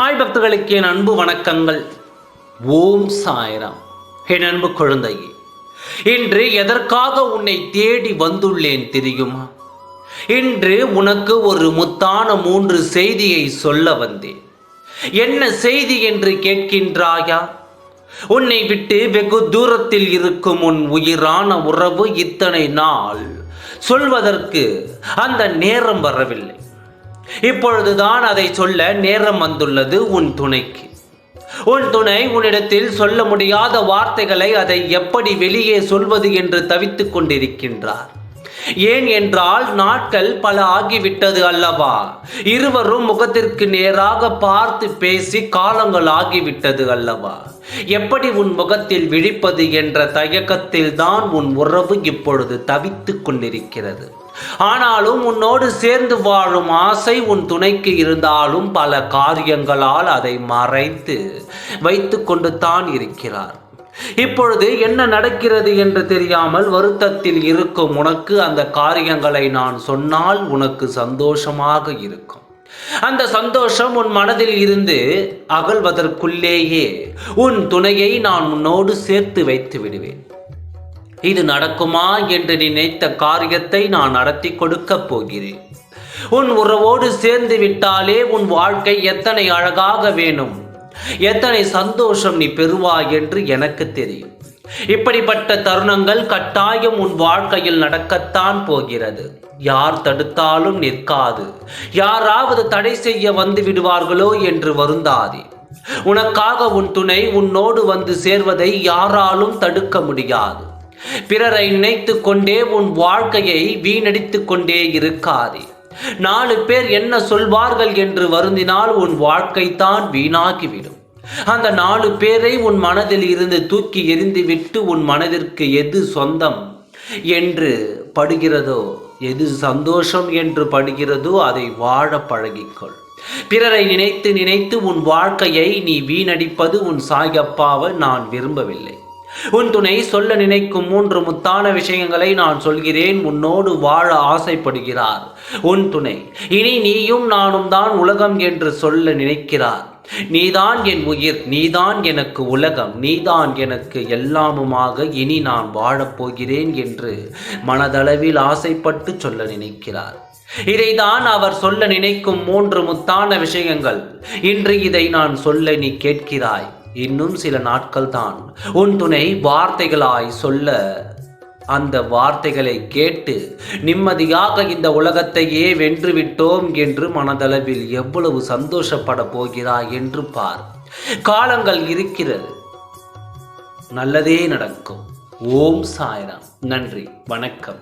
சாய் பக்தர்களுக்கு என் அன்பு வணக்கங்கள். ஓம் சாய்ராம். என் அன்பு குழந்தையே, இன்று எதற்காக உன்னை தேடி வந்துள்ளேன் தெரியுமா? இன்று உனக்கு ஒரு முத்தான 3 செய்தியை சொல்ல வந்தேன். என்ன செய்தி என்று கேட்கின்றாயா? உன்னை விட்டு வெகு தூரத்தில் இருக்கும் உன் உயிரான உறவு இத்தனை நாள் சொல்வதற்கு அந்த நேரம் வரவில்லை. இப்பொழுதுதான் அதை சொல்ல நேரம் வந்துள்ளது உன் துணைக்கு. உன் துணை உன்னிடத்தில் சொல்ல முடியாத வார்த்தைகளை அதை எப்படி வெளியே சொல்வது என்று தவித்துக் கொண்டிருக்கின்றார். ஏன் என்றால் நாட்கள் பல ஆகிவிட்டது அல்லவா? இருவரும் முகத்திற்கு நேராக பார்த்து பேசி காலங்கள் ஆகிவிட்டது அல்லவா? எப்படி உன் முகத்தில் விழிப்பது என்ற தயக்கத்தில் தான் உன் உறவு இப்பொழுது தவித்துக் கொண்டிருக்கிறது. ஆனாலும் உன்னோடு சேர்ந்து வாழும் ஆசை உன் துணைக்கு இருந்தாலும் பல காரியங்களால் அதை மறைத்து வைத்து கொண்டு தான் இருக்கிறார். இப்பொழுது என்ன நடக்கிறது என்று தெரியாமல் வருத்தத்தில் இருக்கும் உனக்கு அந்த காரியங்களை நான் சொன்னால் உனக்கு சந்தோஷமாக இருக்கும். அந்த சந்தோஷம் உன் மனதில் இருந்து அகல்வதற்குள்ளேயே உன் துணையை நான் உன்னோடு சேர்த்து வைத்து விடுவேன். இது நடக்குமா என்று நினைத்த காரியத்தை நான் நடத்தி கொடுக்க போகிறேன். உன் உறவோடு சேர்ந்து விட்டாலே உன் வாழ்க்கை எத்தனை அழகாக வேணும், எத்தனை சந்தோஷம் நீ பெறுவாய் என்று எனக்கு தெரியும். இப்படிப்பட்ட தருணங்கள் கட்டாயம் உன் வாழ்க்கையில் நடக்கத்தான் போகிறது. யார் தடுத்தாலும் நிற்காது. யாராவது தடை செய்ய வந்து விடுவார்களோ என்று வருந்தாதே. உனக்காக உன் துணை உன்னோடு வந்து சேர்வதை யாராலும் தடுக்க முடியாது. பிறரை நினைத்து கொண்டே உன் வாழ்க்கையை வீணடித்து கொண்டே இருக்காதே. 4 பேர் என்ன சொல்வார்கள் என்று வருந்தினால் உன் வாழ்க்கை தான் வீணாகிவிடும். அந்த 4 பேரை உன் மனதில் இருந்து தூக்கி எறிந்துவிட்டு உன் மனதிற்கு எது சொந்தம் என்று படுகிறதோ, எது சந்தோஷம் என்று படுகிறதோ அதை வாழ பழகிக்கொள். பிறரை நினைத்து நினைத்து உன் வாழ்க்கையை நீ வீணடிப்பது உன் சாயப்பாவை நான் விரும்பவில்லை. உன் துணை சொல்ல நினைக்கும் 3 முத்தான விஷயங்களை நான் சொல்கிறேன். உன்னோடு வாழ ஆசைப்படுகிறார் உன் துணை. இனி நீயும் நானும் தான் உலகம் என்று சொல்ல நினைக்கிறார். நீதான் என் உயிர், நீதான் எனக்கு உலகம், நீதான் எனக்கு எல்லாமுமாக இனி நான் வாழப்போகிறேன் என்று மனதளவில் ஆசைப்பட்டு சொல்ல நினைக்கிறார். இதைதான் அவர் சொல்ல நினைக்கும் 3 முத்தான விஷயங்கள். இன்று இதை நான் சொல்ல நீ கேட்கிறாய். இன்னும் சில நாட்கள் தான் உன் துணை வார்த்தைகளாய் சொல்ல. அந்த வார்த்தைகளை கேட்டு நிம்மதியாக இந்த உலகத்தையே வென்றுவிட்டோம் என்று மனதளவில் எவ்வளவு சந்தோஷப்பட போகிறாய் என்று பார். காலங்கள் இருக்கிறது, நல்லதே நடக்கும். ஓம் சாய்ராம். நன்றி, வணக்கம்.